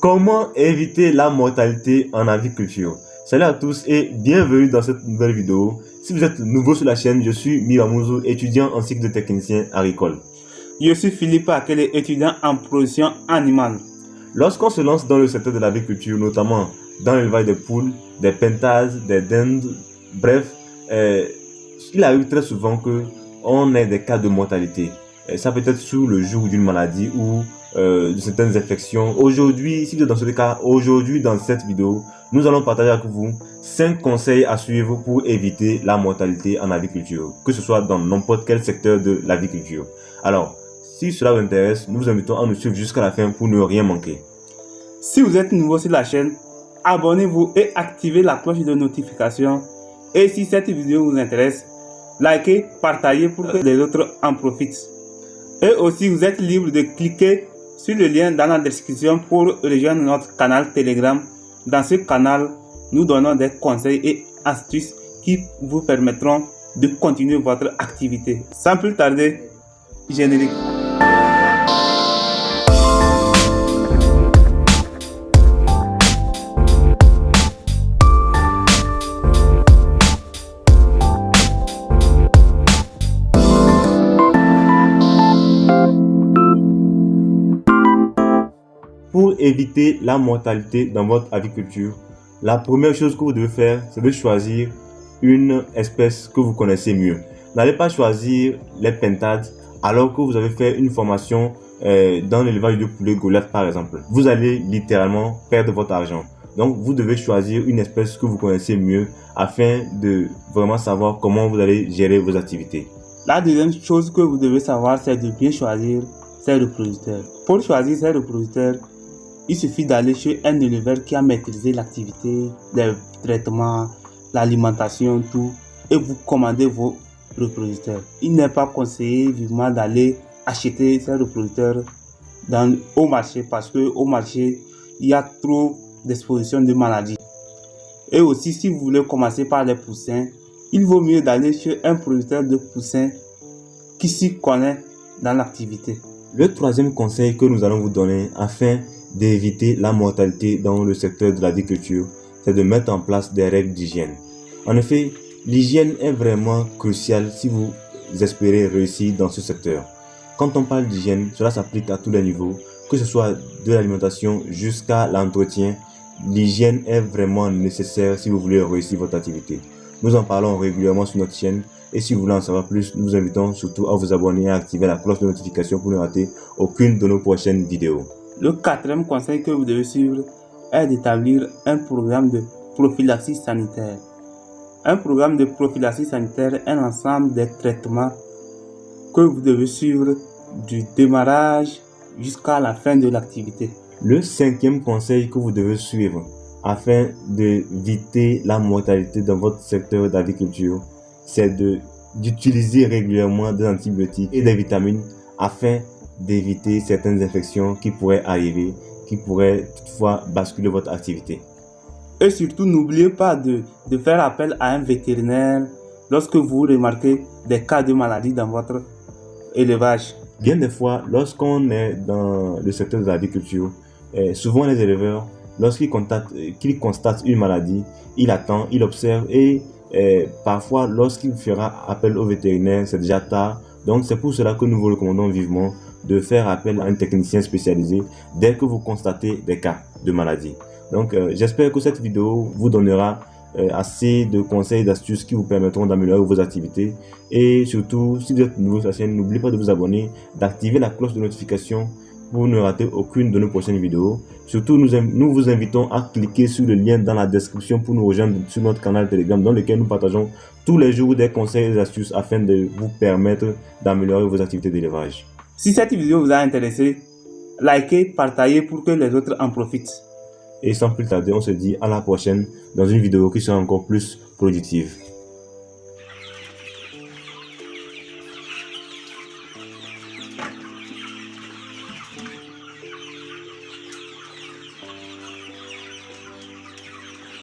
Comment éviter la mortalité en aviculture? Salut à tous et bienvenue dans cette nouvelle vidéo. Si vous êtes nouveau sur la chaîne, je suis Miramouzo, étudiant en cycle de technicien agricole. Je suis Philippe Akele, étudiant en production animale. Lorsqu'on se lance dans le secteur de l'agriculture, notamment dans l'élevage des poules, des pentades, des dindes, bref, il arrive très souvent qu'on ait des cas de mortalité. Ça peut être sous le joug d'une maladie ou de certaines infections. Aujourd'hui, si vous êtes dans ce cas, aujourd'hui dans cette vidéo, nous allons partager avec vous 5 conseils à suivre pour éviter la mortalité en agriculture, que ce soit dans n'importe quel secteur de l'agriculture. Alors, si cela vous intéresse, nous vous invitons à nous suivre jusqu'à la fin pour ne rien manquer. Si vous êtes nouveau sur la chaîne, abonnez-vous et activez la cloche de notification. Et si cette vidéo vous intéresse, likez, partagez pour que les autres en profitent. Et aussi, vous êtes libre de cliquer sur le lien dans la description pour rejoindre notre canal Telegram. Dans ce canal, nous donnons des conseils et astuces qui vous permettront de continuer votre activité. Sans plus tarder, générique. Pour éviter la mortalité dans votre agriculture, la première chose que vous devez faire, c'est de choisir une espèce que vous connaissez mieux. N'allez pas choisir les pentades alors que vous avez fait une formation dans l'élevage de poulets Goliath par exemple. Vous allez littéralement perdre votre argent. Donc vous devez choisir une espèce que vous connaissez mieux afin de vraiment savoir comment vous allez gérer vos activités. La deuxième chose que vous devez savoir, c'est de bien choisir ses reproducteurs. Pour choisir ses reproducteurs, il suffit d'aller chez un éleveur qui a maîtrisé l'activité, les traitements, l'alimentation, tout, et vous commandez vos reproducteurs. Il n'est pas conseillé vivement d'aller acheter ces reproducteurs au marché parce qu'au marché, il y a trop d'exposition de maladies. Et aussi, si vous voulez commencer par les poussins, il vaut mieux d'aller chez un producteur de poussins qui s'y connaît dans l'activité. Le troisième conseil que nous allons vous donner afin d'éviter la mortalité dans le secteur de l'agriculture, c'est de mettre en place des règles d'hygiène. En effet, l'hygiène est vraiment cruciale si vous espérez réussir dans ce secteur. Quand on parle d'hygiène, cela s'applique à tous les niveaux, que ce soit de l'alimentation jusqu'à l'entretien. L'hygiène est vraiment nécessaire si vous voulez réussir votre activité. Nous en parlons régulièrement sur notre chaîne et si vous voulez en savoir plus, nous vous invitons surtout à vous abonner et à activer la cloche de notification pour ne rater aucune de nos prochaines vidéos. Le quatrième conseil que vous devez suivre est d'établir un programme de prophylaxie sanitaire. Un programme de prophylaxie sanitaire est l'ensemble des traitements que vous devez suivre du démarrage jusqu'à la fin de l'activité. Le cinquième conseil que vous devez suivre afin d'éviter la mortalité dans votre secteur d'agriculture, c'est d'utiliser régulièrement des antibiotiques et des vitamines afin d'éviter certaines infections qui pourraient arriver, qui pourraient toutefois basculer votre activité. Et surtout, n'oubliez pas de faire appel à un vétérinaire lorsque vous remarquez des cas de maladie dans votre élevage. Bien des fois, lorsqu'on est dans le secteur de l'agriculture, souvent les éleveurs, lorsqu'ils constatent une maladie, il attend, il observe et parfois lorsqu'il fera appel au vétérinaire, c'est déjà tard. Donc c'est pour cela que nous vous recommandons vivement de faire appel à un technicien spécialisé dès que vous constatez des cas de maladie. Donc j'espère que cette vidéo vous donnera assez de conseils et d'astuces qui vous permettront d'améliorer vos activités. Et surtout, si vous êtes nouveau sur la chaîne, n'oubliez pas de vous abonner, d'activer la cloche de notification pour ne rater aucune de nos prochaines vidéos. Surtout, nous vous invitons à cliquer sur le lien dans la description pour nous rejoindre sur notre canal Telegram dans lequel nous partageons tous les jours des conseils et des astuces afin de vous permettre d'améliorer vos activités d'élevage. Si cette vidéo vous a intéressé, likez, partagez pour que les autres en profitent. Et sans plus tarder, on se dit à la prochaine dans une vidéo qui sera encore plus productive.